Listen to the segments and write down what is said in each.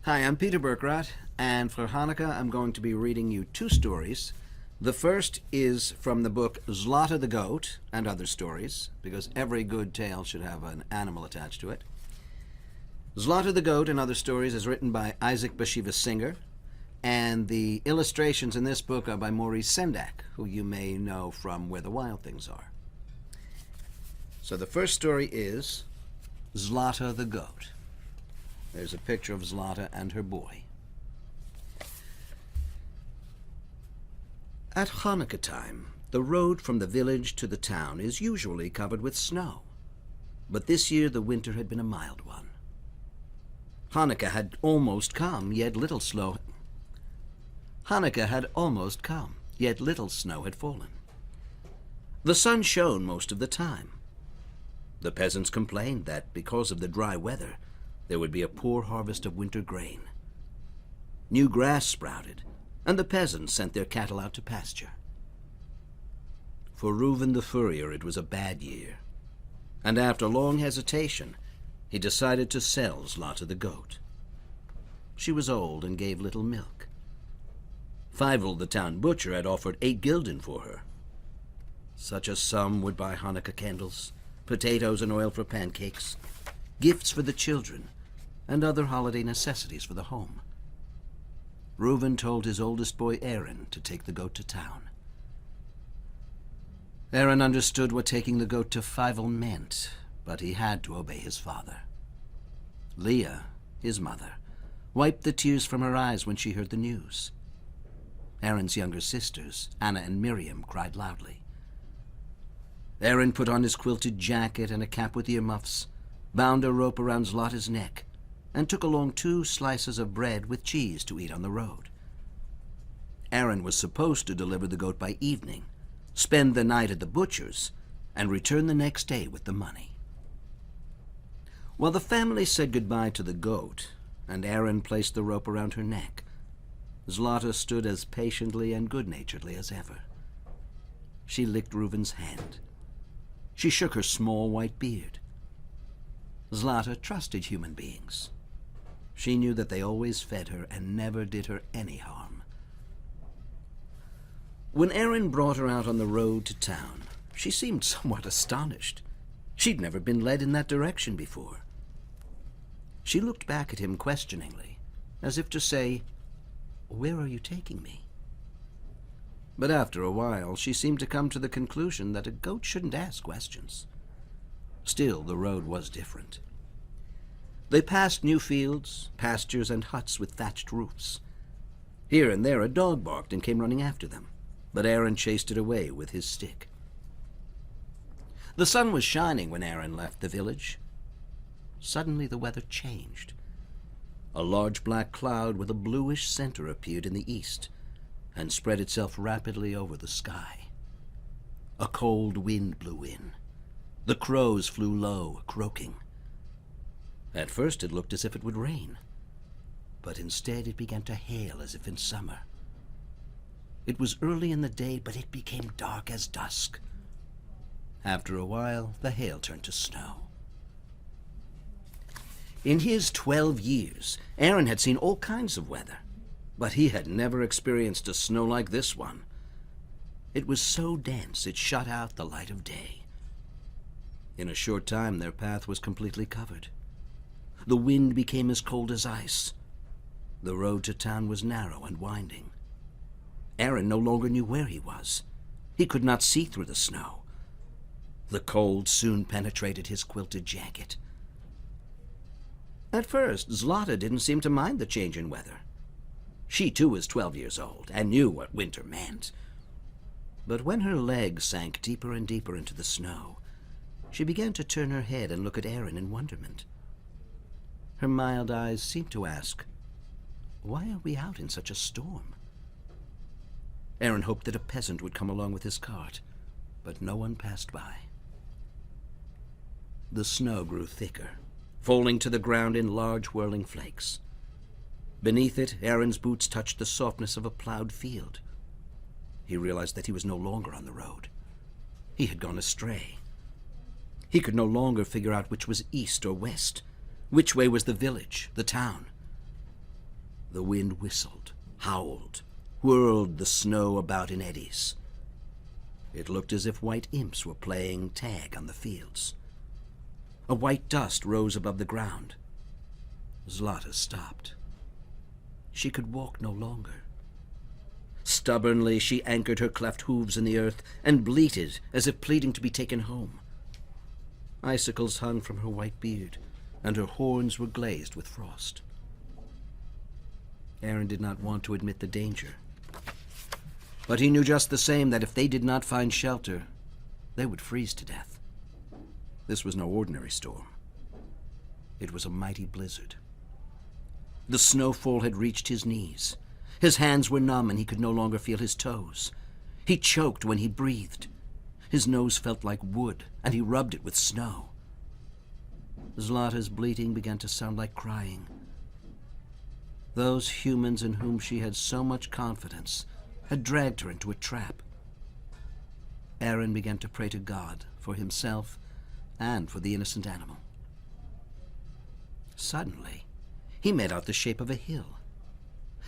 Hi, I'm Peter Berkrot, and for Hanukkah I'm going to be reading you two stories. The first is from the book Zlata the Goat and Other Stories, because every good tale should have an animal attached to it. Zlata the Goat and Other Stories is written by Isaac Bashevis Singer, and the illustrations in this book are by Maurice Sendak, who you may know from Where the Wild Things Are. So the first story is Zlata the Goat. There's a picture of Zlata and her boy. At Hanukkah time, the road from the village to the town is usually covered with snow. But this year the winter had been a mild one. Hanukkah had almost come, yet little snow had fallen. The sun shone most of the time. The peasants complained that because of the dry weather, there would be a poor harvest of winter grain. New grass sprouted, and the peasants sent their cattle out to pasture. For Reuben the furrier it was a bad year, and after long hesitation, he decided to sell Zlata the goat. She was old and gave little milk. Fievel the town butcher had offered 8 gulden for her. Such a sum would buy Hanukkah candles, potatoes and oil for pancakes, gifts for the children, and other holiday necessities for the home. Reuben told his oldest boy Aaron to take the goat to town. Aaron understood what taking the goat to Fievel meant, but he had to obey his father. Leah, his mother, wiped the tears from her eyes when she heard the news. Aaron's younger sisters, Anna and Miriam, cried loudly. Aaron put on his quilted jacket and a cap with earmuffs, bound a rope around Zlata's neck, and took along 2 slices of bread with cheese to eat on the road. Aaron was supposed to deliver the goat by evening, spend the night at the butcher's, and return the next day with the money. While the family said goodbye to the goat, and Aaron placed the rope around her neck, Zlata stood as patiently and good-naturedly as ever. She licked Reuben's hand. She shook her small white beard. Zlata trusted human beings. She knew that they always fed her and never did her any harm. When Aaron brought her out on the road to town, she seemed somewhat astonished. She'd never been led in that direction before. She looked back at him questioningly, as if to say, "Where are you taking me?" But after a while, she seemed to come to the conclusion that a goat shouldn't ask questions. Still, the road was different. They passed new fields, pastures, and huts with thatched roofs. Here and there a dog barked and came running after them, but Aaron chased it away with his stick. The sun was shining when Aaron left the village. Suddenly the weather changed. A large black cloud with a bluish center appeared in the east and spread itself rapidly over the sky. A cold wind blew in. The crows flew low, croaking. At first it looked as if it would rain, but instead it began to hail as if in summer. It was early in the day, but it became dark as dusk. After a while, the hail turned to snow. In his 12 years, Aaron had seen all kinds of weather, but he had never experienced a snow like this one. It was so dense it shut out the light of day. In a short time, their path was completely covered. The wind became as cold as ice. The road to town was narrow and winding. Aaron no longer knew where he was. He could not see through the snow. The cold soon penetrated his quilted jacket. At first, Zlata didn't seem to mind the change in weather. She too was 12 years old and knew what winter meant. But when her legs sank deeper and deeper into the snow, she began to turn her head and look at Aaron in wonderment. Her mild eyes seemed to ask, "Why are we out in such a storm?" Aaron hoped that a peasant would come along with his cart, but no one passed by. The snow grew thicker, falling to the ground in large whirling flakes. Beneath it, Aaron's boots touched the softness of a plowed field. He realized that he was no longer on the road. He had gone astray. He could no longer figure out which was east or west, which way was the village, the town. The wind whistled, howled, whirled the snow about in eddies. It looked as if white imps were playing tag on the fields. A white dust rose above the ground. Zlata stopped. She could walk no longer. Stubbornly, she anchored her cleft hooves in the earth and bleated as if pleading to be taken home. Icicles hung from her white beard, and her horns were glazed with frost. Aaron did not want to admit the danger, but he knew just the same that if they did not find shelter, they would freeze to death. This was no ordinary storm. It was a mighty blizzard. The snowfall had reached his knees. His hands were numb and he could no longer feel his toes. He choked when he breathed. His nose felt like wood, and he rubbed it with snow. Zlata's bleating began to sound like crying. Those humans in whom she had so much confidence had dragged her into a trap. Aaron began to pray to God for himself and for the innocent animal. Suddenly, he made out the shape of a hill.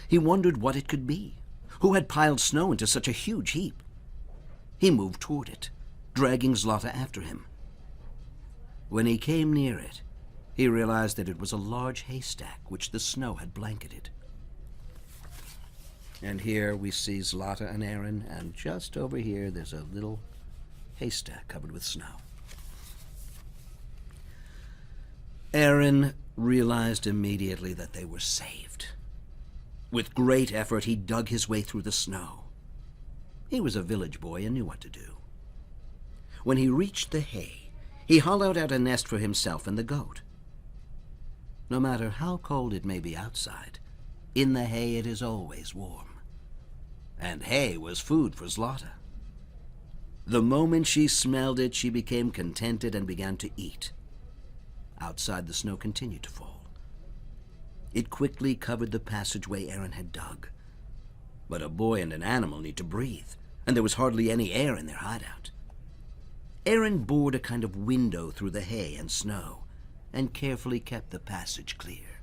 He wondered what it could be. Who had piled snow into such a huge heap? He moved toward it, dragging Zlata after him. When he came near it, he realized that it was a large haystack which the snow had blanketed. And here we see Zlata and Aaron, and just over here there's a little haystack covered with snow. Aaron realized immediately that they were saved. With great effort, he dug his way through the snow. He was a village boy and knew what to do. When he reached the hay, he hollowed out a nest for himself and the goat. No matter how cold it may be outside, in the hay it is always warm. And hay was food for Zlata. The moment she smelled it, she became contented and began to eat. Outside, the snow continued to fall. It quickly covered the passageway Aaron had dug. But a boy and an animal need to breathe, and there was hardly any air in their hideout. Aaron bored a kind of window through the hay and snow, and carefully kept the passage clear.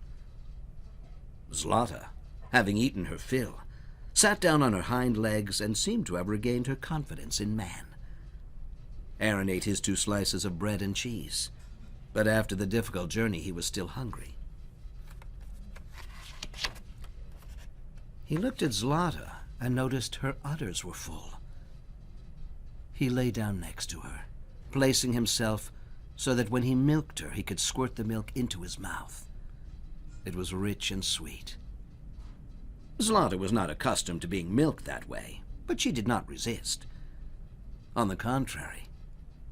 Zlata, having eaten her fill, sat down on her hind legs and seemed to have regained her confidence in man. Aaron ate his 2 slices of bread and cheese, but after the difficult journey he was still hungry. He looked at Zlata and noticed her udders were full. He lay down next to her, placing himself so that when he milked her, he could squirt the milk into his mouth. It was rich and sweet. Zlata was not accustomed to being milked that way, but she did not resist. On the contrary,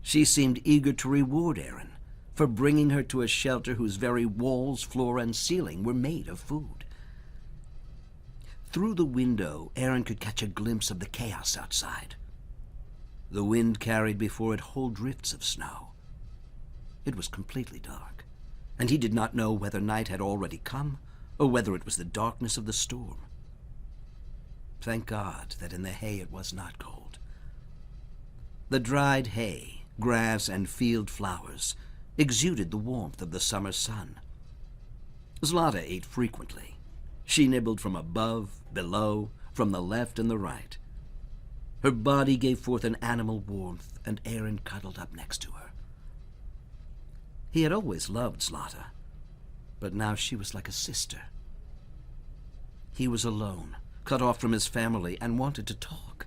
she seemed eager to reward Aaron for bringing her to a shelter whose very walls, floor, and ceiling were made of food. Through the window, Aaron could catch a glimpse of the chaos outside. The wind carried before it whole drifts of snow. It was completely dark, and he did not know whether night had already come or whether it was the darkness of the storm. Thank God that in the hay it was not cold. The dried hay, grass, and field flowers exuded the warmth of the summer sun. Zlata ate frequently. She nibbled from above, below, from the left and the right. Her body gave forth an animal warmth, and Aaron cuddled up next to her. He had always loved Zlata, but now she was like a sister. He was alone, cut off from his family, and wanted to talk.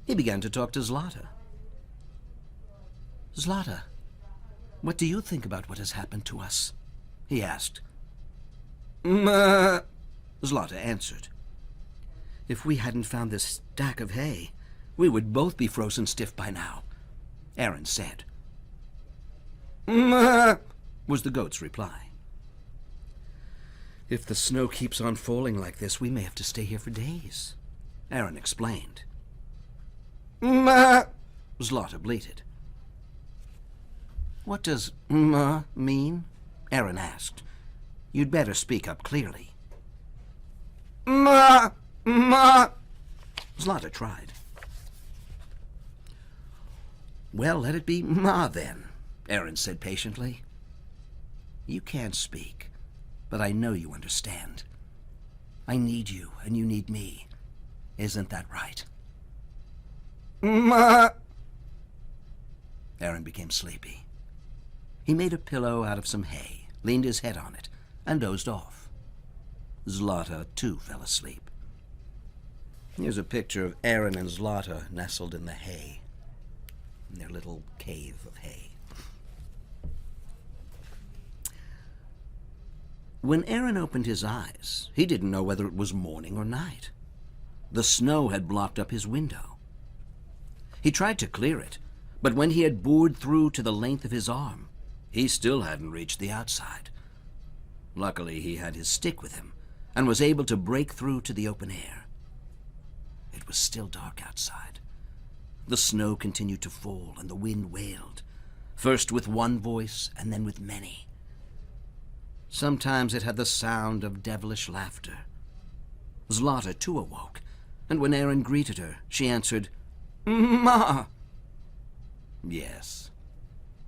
He began to talk to Zlata. "Zlata, what do you think about what has happened to us?" he asked. "Ma," Zlata answered. "If we hadn't found this stack of hay, we would both be frozen stiff by now," Aaron said. "Ma," was the goat's reply. "If the snow keeps on falling like this, we may have to stay here for days," Aaron explained. "Ma," Zlata bleated. "What does ma mean?" Aaron asked. "You'd better speak up clearly." "Ma, ma," Zlata tried. "Well, let it be ma then," Aaron said patiently. "You can't speak, but I know you understand. I need you, and you need me. Isn't that right? Ma! Aaron became sleepy. He made a pillow out of some hay, leaned his head on it, and dozed off. Zlata, too, fell asleep. Here's a picture of Aaron and Zlata nestled in the hay, in their little cave of hay. When Aaron opened his eyes, he didn't know whether it was morning or night. The snow had blocked up his window. He tried to clear it, but when he had bored through to the length of his arm, he still hadn't reached the outside. Luckily, he had his stick with him and was able to break through to the open air. It was still dark outside. The snow continued to fall and the wind wailed, first with one voice and then with many. Sometimes it had the sound of devilish laughter. Zlata, too, awoke, and when Aaron greeted her, she answered, "Ma!" Yes.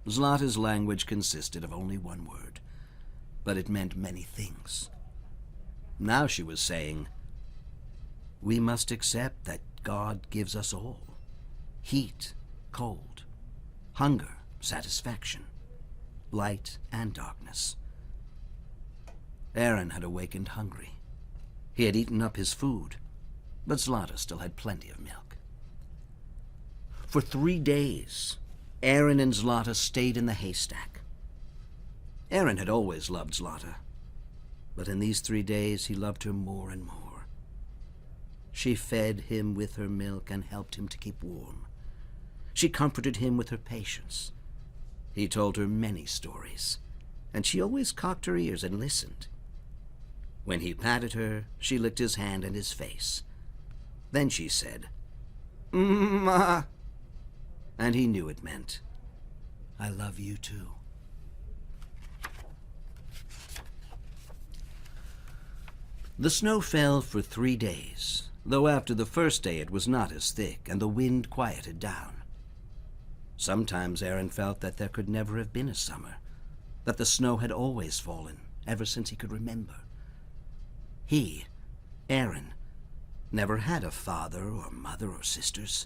Zlata's language consisted of only one word, but it meant many things. Now she was saying, "We must accept that God gives us all. Heat, cold, hunger, satisfaction, light and darkness." Aaron had awakened hungry. He had eaten up his food, but Zlata still had plenty of milk. For 3 days, Aaron and Zlata stayed in the haystack. Aaron had always loved Zlata, but in these 3 days he loved her more and more. She fed him with her milk and helped him to keep warm. She comforted him with her patience. He told her many stories, and she always cocked her ears and listened. When he patted her, she licked his hand and his face. Then she said, "Ma," and he knew it meant, "I love you too." The snow fell for 3 days, though after the first day it was not as thick and the wind quieted down. Sometimes Aaron felt that there could never have been a summer, that the snow had always fallen ever since he could remember. He, Aaron, never had a father or mother or sisters.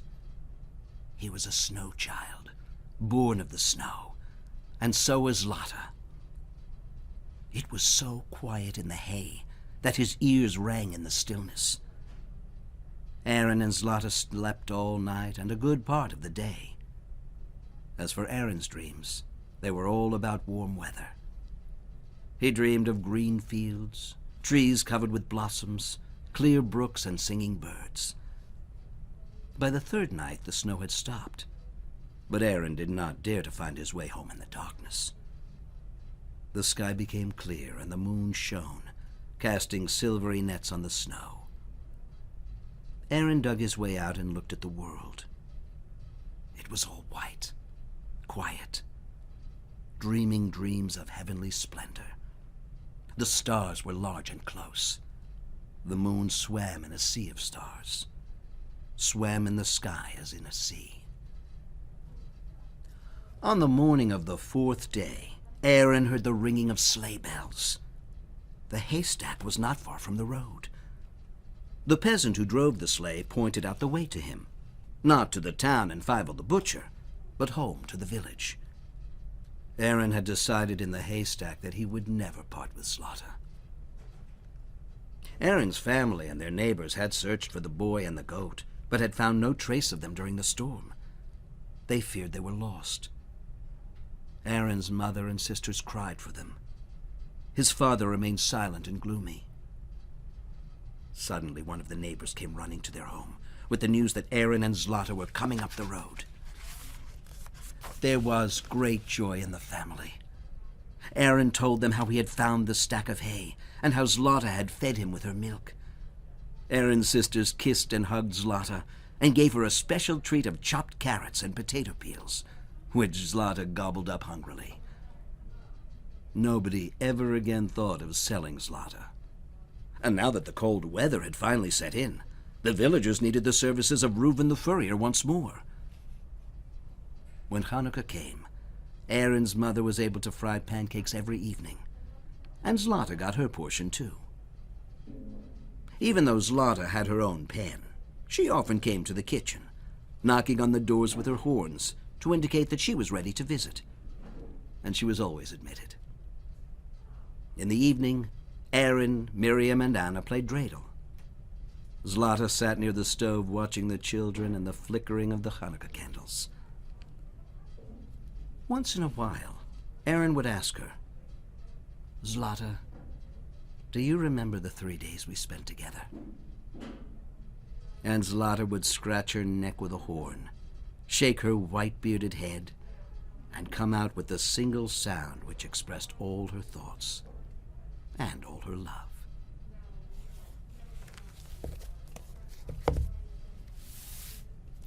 He was a snow child, born of the snow, and so was Zlata. It was so quiet in the hay that his ears rang in the stillness. Aaron and Zlata slept all night and a good part of the day. As for Aaron's dreams, they were all about warm weather. He dreamed of green fields, trees covered with blossoms, clear brooks, and singing birds. By the 3rd night, the snow had stopped, but Aaron did not dare to find his way home in the darkness. The sky became clear, and the moon shone, casting silvery nets on the snow. Aaron dug his way out and looked at the world. It was all white, quiet, dreaming dreams of heavenly splendor. The stars were large and close. The moon swam in a sea of stars, swam in the sky as in a sea. On the morning of the 4th day, Aaron heard the ringing of sleigh bells. The haystack was not far from the road. The peasant who drove the sleigh pointed out the way to him, not to the town and Fievel the butcher, but home to the village. Aaron had decided in the haystack that he would never part with Zlata. Aaron's family and their neighbors had searched for the boy and the goat, but had found no trace of them during the storm. They feared they were lost. Aaron's mother and sisters cried for them. His father remained silent and gloomy. Suddenly, one of the neighbors came running to their home with the news that Aaron and Zlata were coming up the road. There was great joy in the family. Aaron told them how he had found the stack of hay and how Zlata had fed him with her milk. Aaron's sisters kissed and hugged Zlata and gave her a special treat of chopped carrots and potato peels, which Zlata gobbled up hungrily. Nobody ever again thought of selling Zlata. And now that the cold weather had finally set in, the villagers needed the services of Reuben the furrier once more. When Hanukkah came, Aaron's mother was able to fry pancakes every evening, and Zlata got her portion too. Even though Zlata had her own pen, she often came to the kitchen, knocking on the doors with her horns to indicate that she was ready to visit. And she was always admitted. In the evening, Aaron, Miriam, and Anna played dreidel. Zlata sat near the stove watching the children and the flickering of the Hanukkah candles. Once in a while, Aaron would ask her, "Zlata, do you remember the 3 days we spent together?" And Zlata would scratch her neck with a horn, shake her white-bearded head, and come out with the single sound which expressed all her thoughts and all her love.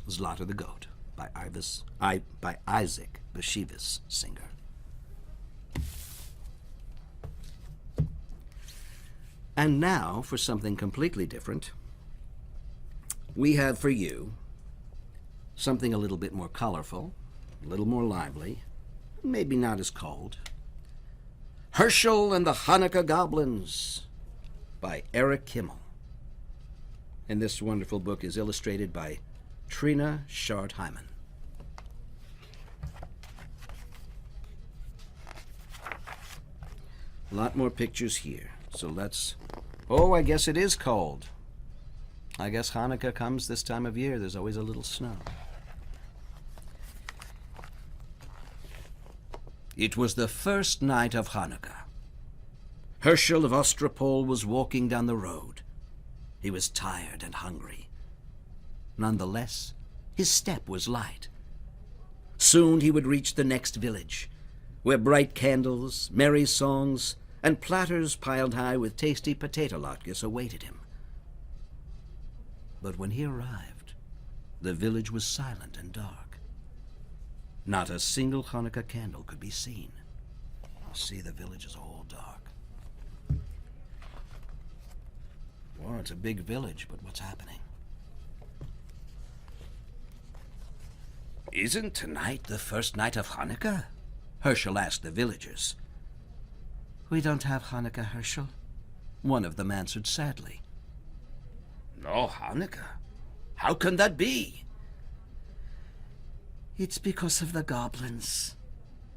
Zlata the Goat by Isaac Bashevis Singer. And now for something completely different. We have for you something a little bit more colorful, a little more lively, maybe not as cold. Herschel and the Hanukkah Goblins by Kimmel. And this wonderful book is illustrated by Trina Shard-Hyman. A lot more pictures here, so let's... Oh, I guess it is cold. I guess Hanukkah comes this time of year. There's always a little snow. It was the first night of Hanukkah. Herschel of Ostropol was walking down the road. He was tired and hungry. Nonetheless, his step was light. Soon he would reach the next village, where bright candles, merry songs, and platters piled high with tasty potato latkes awaited him. But when he arrived, the village was silent and dark. Not a single Hanukkah candle could be seen. See, the village is all dark. Well, it's a big village, but what's happening? Isn't tonight the first night of Hanukkah? Herschel asked the villagers. We don't have Hanukkah, Herschel, one of them answered sadly. No Hanukkah? How can that be? It's because of the goblins.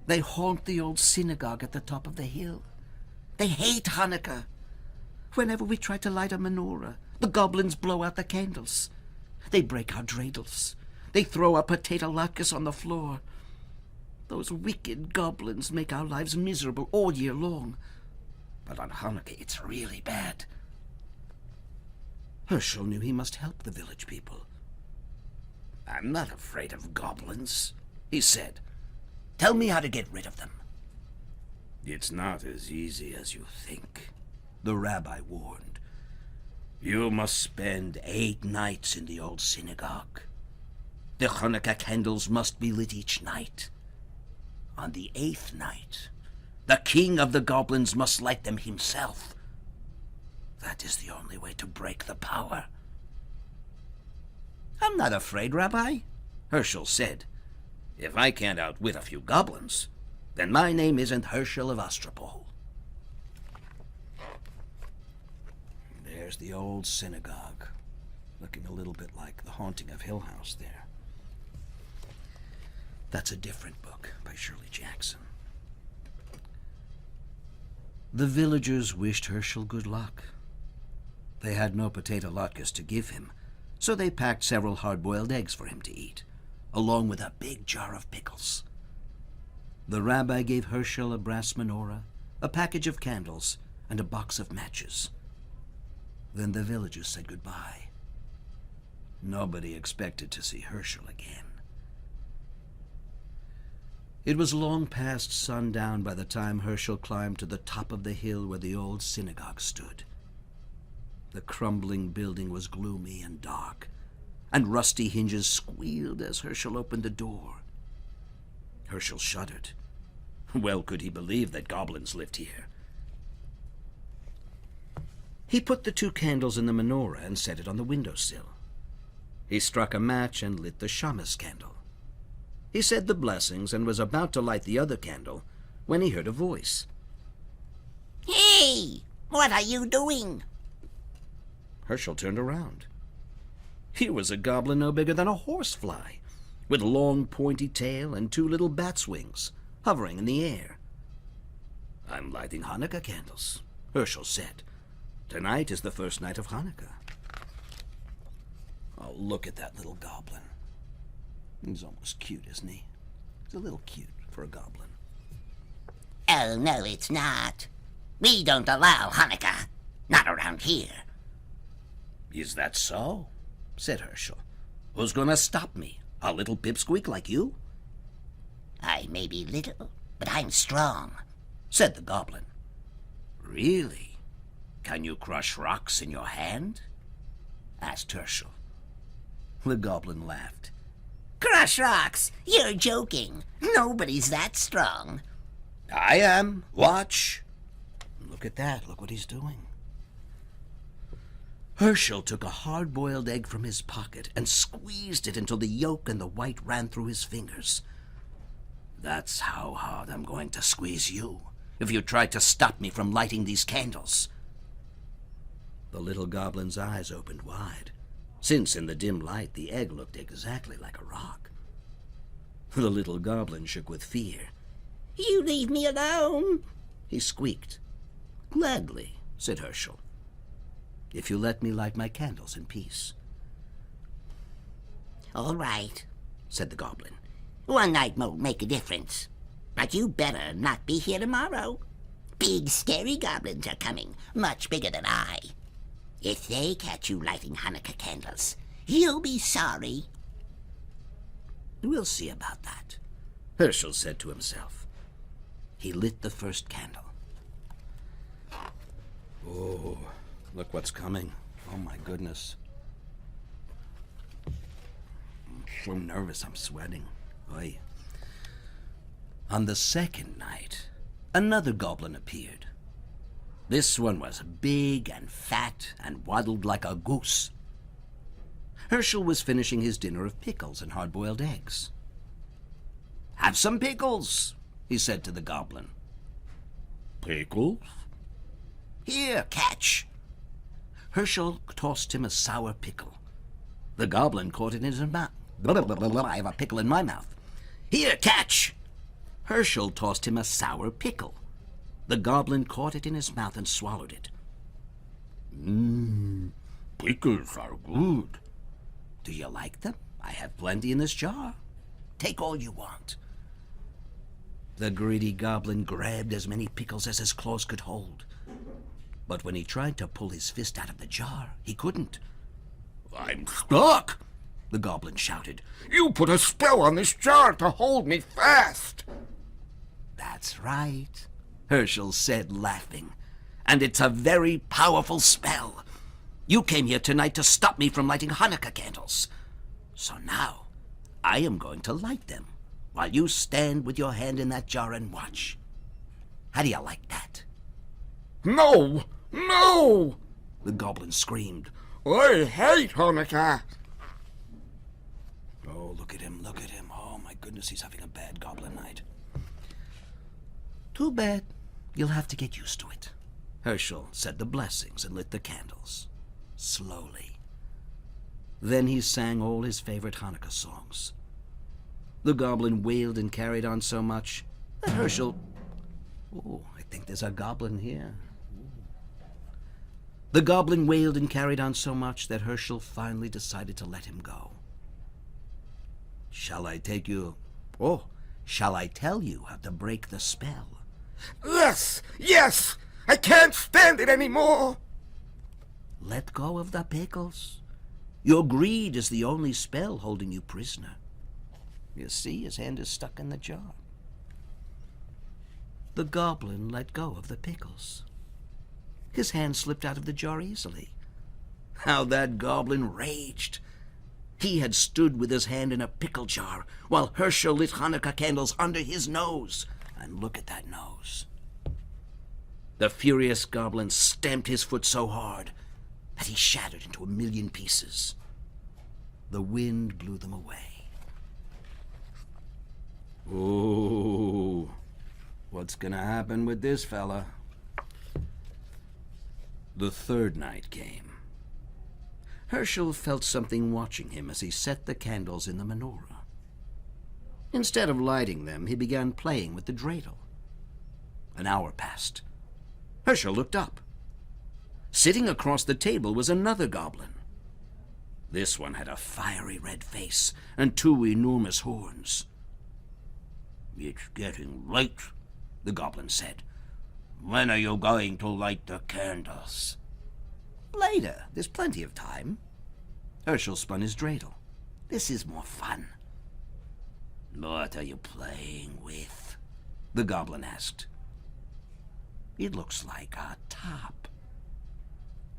They haunt the old synagogue at the top of the hill. They hate Hanukkah. Whenever we try to light a menorah, the goblins blow out the candles. They break our dreidels. They throw our potato latkes on the floor. Those wicked goblins make our lives miserable all year long. But on Hanukkah, it's really bad. Herschel knew he must help the village people. I'm not afraid of goblins, he said. Tell me how to get rid of them. It's not as easy as you think, the rabbi warned. You must spend 8 nights in the old synagogue. The Hanukkah candles must be lit each night. On the 8th night, the king of the goblins must light them himself. That is the only way to break the power. I'm not afraid, Rabbi, Herschel said. If I can't outwit a few goblins, then my name isn't Herschel of Ostropol. There's the old synagogue, looking a little bit like The Haunting of Hill House there. That's a different book by Shirley Jackson. The villagers wished Herschel good luck. They had no potato latkes to give him, so they packed several hard-boiled eggs for him to eat, along with a big jar of pickles. The rabbi gave Herschel a brass menorah, a package of candles, and a box of matches. Then the villagers said goodbye. Nobody expected to see Herschel again. It was long past sundown by the time Herschel climbed to the top of the hill where the old synagogue stood. The crumbling building was gloomy and dark, and rusty hinges squealed as Herschel opened the door. Herschel shuddered. Well could he believe that goblins lived here. He put the 2 candles in the menorah and set it on the windowsill. He struck a match and lit the shamas candle. He said the blessings and was about to light the other candle when he heard a voice. Hey! What are you doing? Herschel turned around. Here was a goblin no bigger than a horsefly, with a long pointy tail and two little bat's wings, hovering in the air. "I'm lighting Hanukkah candles," Herschel said. "Tonight is the first night of Hanukkah." Oh, look at that little goblin. He's almost cute, isn't he? He's a little cute for a goblin. Oh, no, it's not. We don't allow Hanukkah. Not around here. "Is that so?" said Herschel. "Who's going to stop me? A little pipsqueak like you?" I may be little, but I'm strong," said the goblin. "Really? Can you crush rocks in your hand?" asked Herschel. The goblin laughed. "Crush rocks! You're joking. Nobody's that strong." "I am. Watch." Look at that. Look what he's doing. Herschel took a hard-boiled egg from his pocket and squeezed it until the yolk and the white ran through his fingers. "That's how hard I'm going to squeeze you if you try to stop me from lighting these candles." The little goblin's eyes opened wide, since in the dim light the egg looked exactly like a rock. The little goblin shook with fear. "You leave me alone," he squeaked. "Gladly," said Herschel, "if you let me light my candles in peace." "All right," said the goblin. "One night won't make a difference. But you better not be here tomorrow. Big, scary goblins are coming, much bigger than I. If they catch you lighting Hanukkah candles, you'll be sorry." "We'll see about that," Herschel said to himself. He lit the first candle. Oh, look what's coming. Oh, my goodness. I'm so nervous, I'm sweating. Oy. On the second night, another goblin appeared. This one was big and fat and waddled like a goose. Herschel was finishing his dinner of pickles and hard-boiled eggs. "Have some pickles," he said to the goblin. "Pickles?" "Here, catch." Herschel tossed him a sour pickle. The goblin caught it in his mouth. "I have a pickle in my mouth." "Here, catch." Herschel tossed him a sour pickle. The goblin caught it in his mouth and swallowed it. Pickles are good." "Do you like them? I have plenty in this jar. Take all you want." The greedy goblin grabbed as many pickles as his claws could hold. But when he tried to pull his fist out of the jar, he couldn't. "I'm stuck!" the goblin shouted. "You put a spell on this jar to hold me fast." "That's right," Herschel said, laughing. "And it's a very powerful spell. You came here tonight to stop me from lighting Hanukkah candles. So now I am going to light them while you stand with your hand in that jar and watch. How do you like that?" "No! No!" the goblin screamed. "I hate Hanukkah." Oh, look at him, look at him. Oh, my goodness, he's having a bad goblin night. "Too bad. You'll have to get used to it." Herschel said the blessings and lit the candles, slowly. Then he sang all his favorite Hanukkah songs. The goblin wailed and carried on so much that Herschel... Oh, I think there's a goblin here. The goblin wailed and carried on so much that Herschel finally decided to let him go. Shall I tell you how to break the spell?" Yes, yes! I can't stand it anymore! "Let go of the pickles. Your greed is the only spell holding you prisoner. You see, his hand is stuck in the jar." The goblin let go of the pickles. His hand slipped out of the jar easily. How that goblin raged! He had stood with his hand in a pickle jar while Herschel lit Hanukkah candles under his nose. And look at that nose. The furious goblin stamped his foot so hard that he shattered into a million pieces. The wind blew them away. Oh, what's gonna happen with this fella? The third night came. Herschel felt something watching him as he set the candles in the menorah. Instead of lighting them, he began playing with the dreidel. An hour passed. Herschel looked up. Sitting across the table was another goblin. This one had a fiery red face and two enormous horns. "It's getting late," the goblin said. "When are you going to light the candles?" "Later. There's plenty of time." Herschel spun his dreidel. "This is more fun." "What are you playing with?" the goblin asked. "It looks like a top."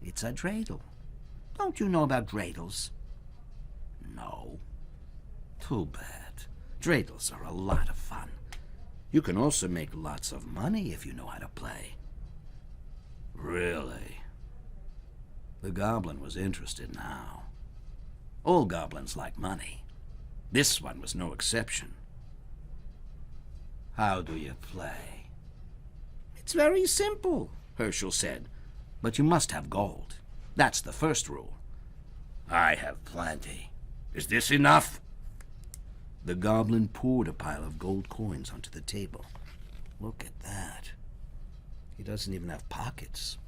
"It's a dreidel. Don't you know about dreidels?" "No." "Too bad. Dreidels are a lot of fun. You can also make lots of money if you know how to play." "Really?" The goblin was interested now. All goblins like money. This one was no exception. "How do you play?" "It's very simple," Herschel said. "But you must have gold. That's the first rule." "I have plenty. Is this enough?" The goblin poured a pile of gold coins onto the table. "Look at that. He doesn't even have pockets.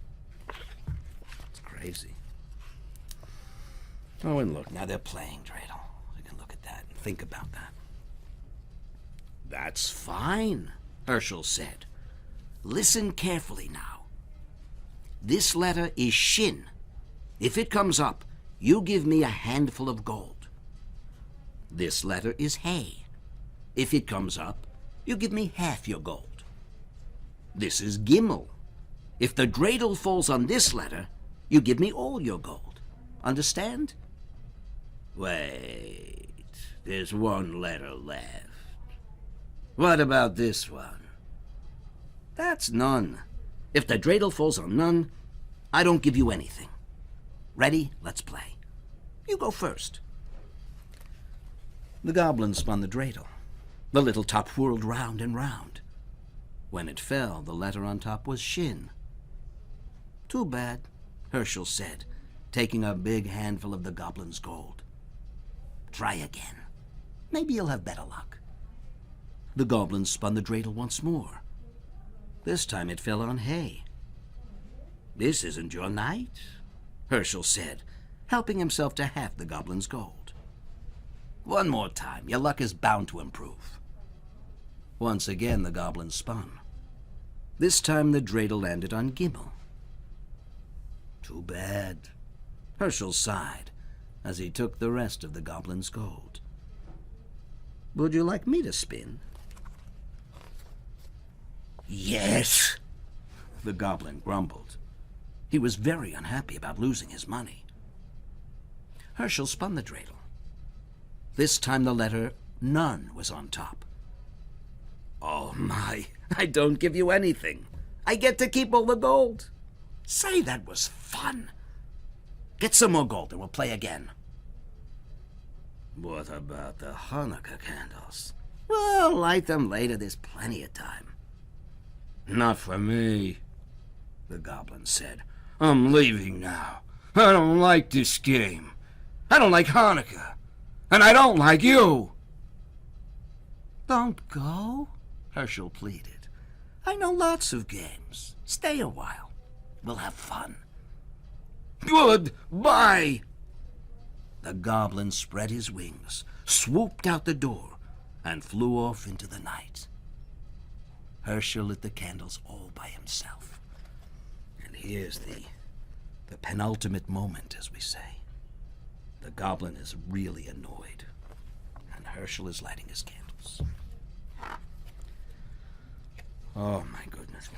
It's crazy." Oh, and look, now they're playing dreidel. You can look at that and think about that. "That's fine," Herschel said. "Listen carefully now. This letter is shin. If it comes up, you give me a handful of gold. This letter is hay. If it comes up, you give me half your gold. This is Kimmel. If the dreidel falls on this letter, you give me all your gold. Understand?" "Wait, there's one letter left. What about this one?" "That's none. If the dreidel falls on none, I don't give you anything. Ready? Let's play. You go first." The goblin spun the dreidel. The little top whirled round and round. When it fell, the letter on top was shin. "Too bad," Herschel said, taking a big handful of the goblin's gold. "Try again. Maybe you'll have better luck." The goblin spun the dreidel once more. This time it fell on hay. "This isn't your night," Herschel said, helping himself to half the goblin's gold. "One more time. Your luck is bound to improve." Once again the goblin spun. This time the dreidel landed on Kimmel. "Too bad," Herschel sighed as he took the rest of the goblin's gold. "Would you like me to spin?" "Yes," the goblin grumbled. He was very unhappy about losing his money. Herschel spun the dreidel. This time the letter none was on top. "Oh my, I don't give you anything. I get to keep all the gold. Say, that was fun. Get some more gold and we'll play again." "What about the Hanukkah candles?" "Well, light them later. There's plenty of time." "Not for me," the goblin said. "I'm leaving now. I don't like this game. I don't like Hanukkah. And I don't like you." "Don't go," Herschel pleaded. "I know lots of games. Stay a while. We'll have fun." "Goodbye!" The goblin spread his wings, swooped out the door, and flew off into the night. Herschel lit the candles all by himself. And here's the penultimate moment, as we say. The goblin is really annoyed, and Herschel is lighting his candles. Oh, my goodness.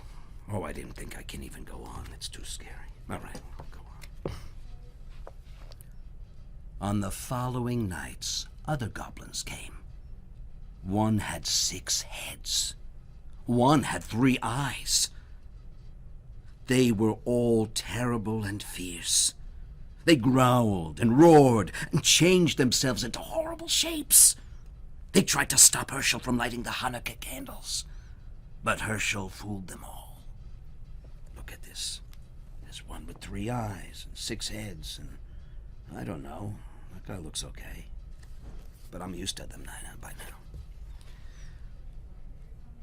Oh, I didn't think I can even go on. It's too scary. All right, I'll go on. On the following nights, other goblins came. One had 6 heads. One had 3 eyes. They were all terrible and fierce. They growled and roared and changed themselves into horrible shapes. They tried to stop Herschel from lighting the Hanukkah candles, but Herschel fooled them all. Look at this. There's one with 3 eyes and 6 heads, and I don't know. That guy looks okay. But I'm used to them by now.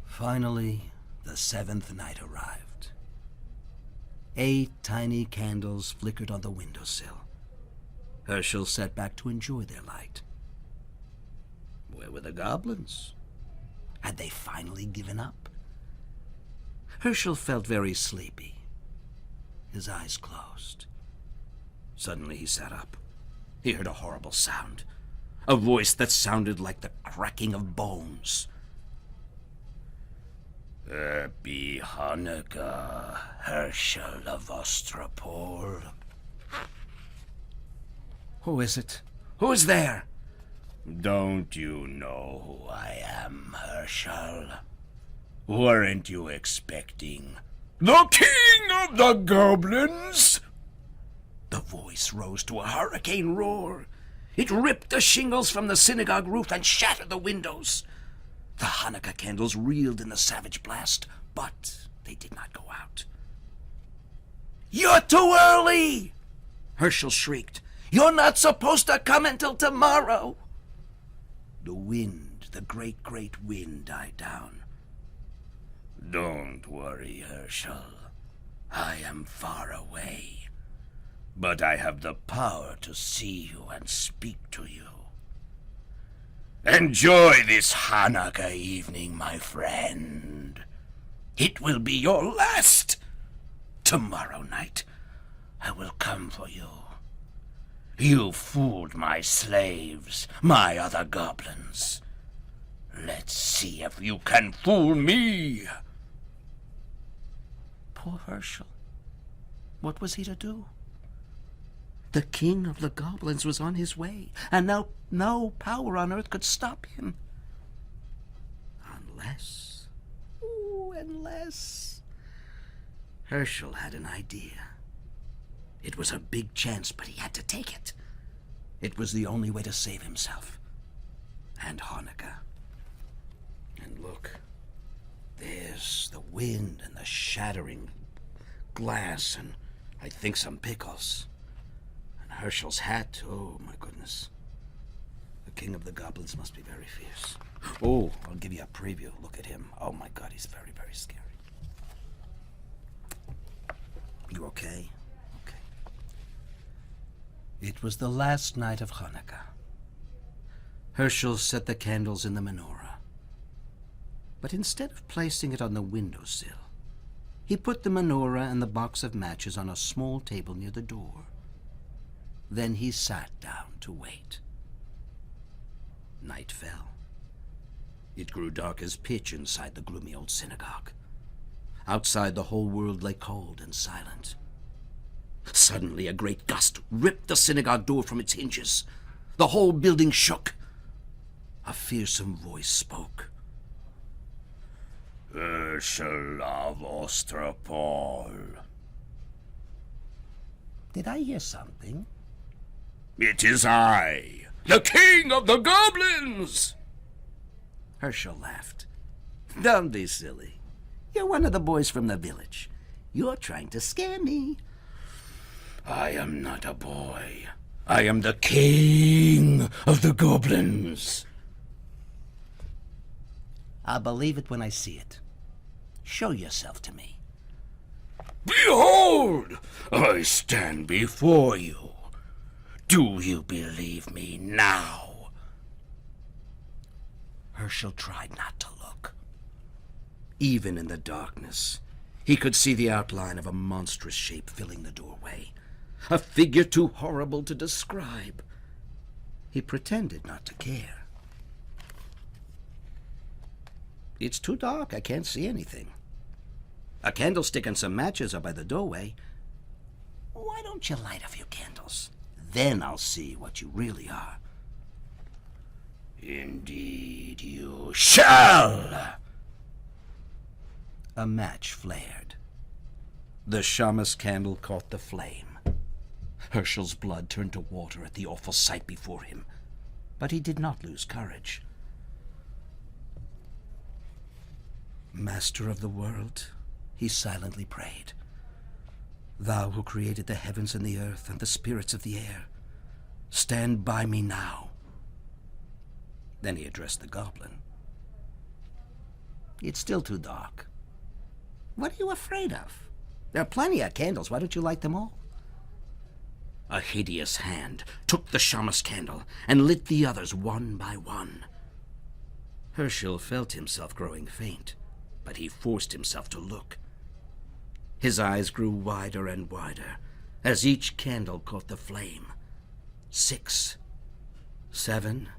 Finally, the 7th night arrived. 8 tiny candles flickered on the windowsill. Herschel sat back to enjoy their light. Where were the goblins? Had they finally given up? Herschel felt very sleepy. His eyes closed. Suddenly he sat up. He heard a horrible sound. A voice that sounded like the cracking of bones. Happy Hanukkah, Herschel of Ostropol. Who is it? Who is there? Don't you know who I am, Herschel? Weren't you expecting the king of the goblins? The voice rose to a hurricane roar. It ripped the shingles from the synagogue roof and shattered the windows. The Hanukkah candles reeled in the savage blast, but they did not go out. "You're too early!" Herschel shrieked. "You're not supposed to come until tomorrow!" The wind, the great, great wind, died down. "Don't worry, Herschel. I am far away, but I have the power to see you and speak to you. Enjoy this Hanukkah evening, my friend. It will be your last. Tomorrow night, I will come for you. You fooled my slaves, my other goblins. Let's see if you can fool me." Poor Herschel. What was he to do? The king of the goblins was on his way, and no power on earth could stop him. Unless... Herschel had an idea. It was a big chance, but he had to take it. It was the only way to save himself. And Hanukkah. And look, there's the wind and the shattering glass and I think some pickles. And Herschel's hat, oh my goodness. The king of the goblins must be very fierce. Oh, I'll give you a preview. Look at him. Oh my God, he's very, very scary. You okay? Okay. It was the last night of Hanukkah. Herschel set the candles in the menorah. But instead of placing it on the windowsill, he put the menorah and the box of matches on a small table near the door. Then he sat down to wait. Night fell. It grew dark as pitch inside the gloomy old synagogue. Outside, the whole world lay cold and silent. Suddenly, a great gust ripped the synagogue door from its hinges. The whole building shook. A fearsome voice spoke. "Herschel of Ostropol." Did I hear something? "It is I, the king of the goblins!" Herschel laughed. "Don't be silly. You're one of the boys from the village. You're trying to scare me." "I am not a boy. I am the king of the goblins." "I'll believe it when I see it. Show yourself to me." "Behold, I stand before you. Do you believe me now?" Herschel tried not to look. Even in the darkness, he could see the outline of a monstrous shape filling the doorway, a figure too horrible to describe. He pretended not to care. "It's too dark. I can't see anything. A candlestick and some matches are by the doorway. Why don't you light a few candles? Then I'll see what you really are." "Indeed you shall!" A match flared. The shamus candle caught the flame. Herschel's blood turned to water at the awful sight before him, but he did not lose courage. "Master of the world," he silently prayed, "thou who created the heavens and the earth and the spirits of the air, Stand by me now." Then he addressed the goblin. "It's still too dark. What are you afraid of? There are plenty of candles. Why don't you light them all?" A hideous hand took the shamus candle and lit the others one by one. Herschel felt himself growing faint, but he forced himself to look. His eyes grew wider and wider as each candle caught the flame. 6, 7,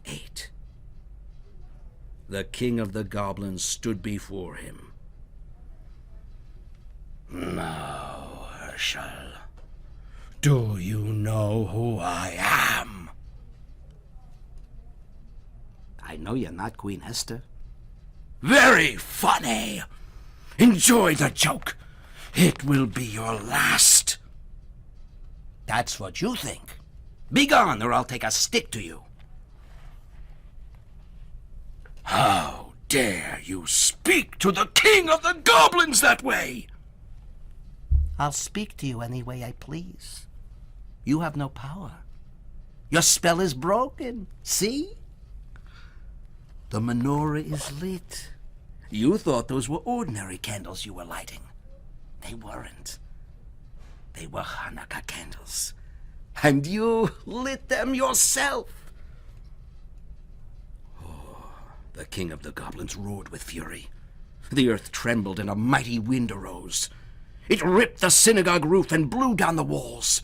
8. The king of the goblins stood before him. "Now, Herschel, do you know who I am?" "I know you're not Queen Esther." "Very funny. Enjoy the joke. It will be your last." "That's what you think. Be gone, or I'll take a stick to you." "How dare you speak to the king of the goblins that way?" "I'll speak to you any way I please. You have no power. Your spell is broken. See? The menorah is lit. You thought those were ordinary candles you were lighting. They weren't. They were Hanukkah candles. And you lit them yourself." The king of the goblins roared with fury. The earth trembled and a mighty wind arose. It ripped the synagogue roof and blew down the walls.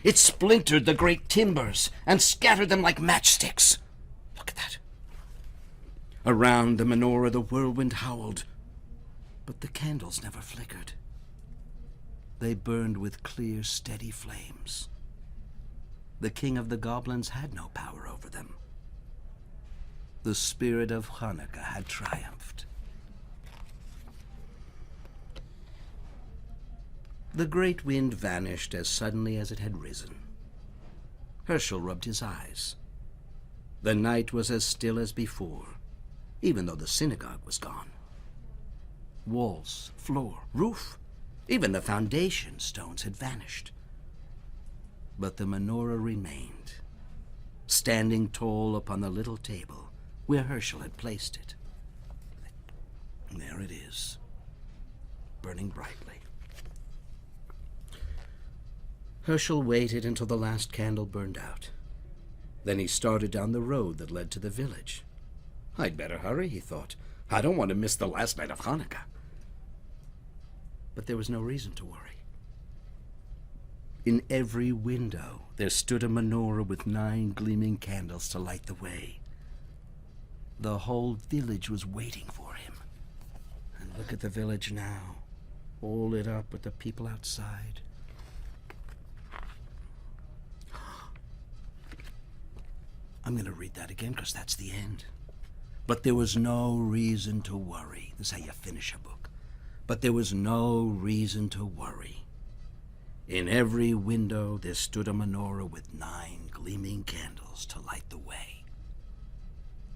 It splintered the great timbers and scattered them like matchsticks. Look at that. Around the menorah the whirlwind howled, but the candles never flickered. They burned with clear, steady flames. The king of the goblins had no power over them. The spirit of Hanukkah had triumphed. The great wind vanished as suddenly as it had risen. Herschel rubbed his eyes. The night was as still as before, even though the synagogue was gone. Walls, floor, roof, even the foundation stones had vanished. But the menorah remained, standing tall upon the little table where Herschel had placed it. And there it is, burning brightly. Herschel waited until the last candle burned out. Then he started down the road that led to the village. "I'd better hurry," he thought. "I don't want to miss the last night of Hanukkah." But there was no reason to worry. In every window there stood a menorah with 9 gleaming candles to light the way. The whole village was waiting for him. And look at the village now, all lit up with the people outside. I'm going to read that again because that's the end. But there was no reason to worry. This is how you finish a book. But there was no reason to worry. In every window there stood a menorah with 9 gleaming candles to light the way.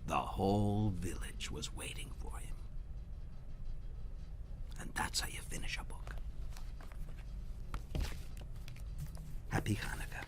The whole village was waiting for him. And that's how you finish a book. Happy Hanukkah.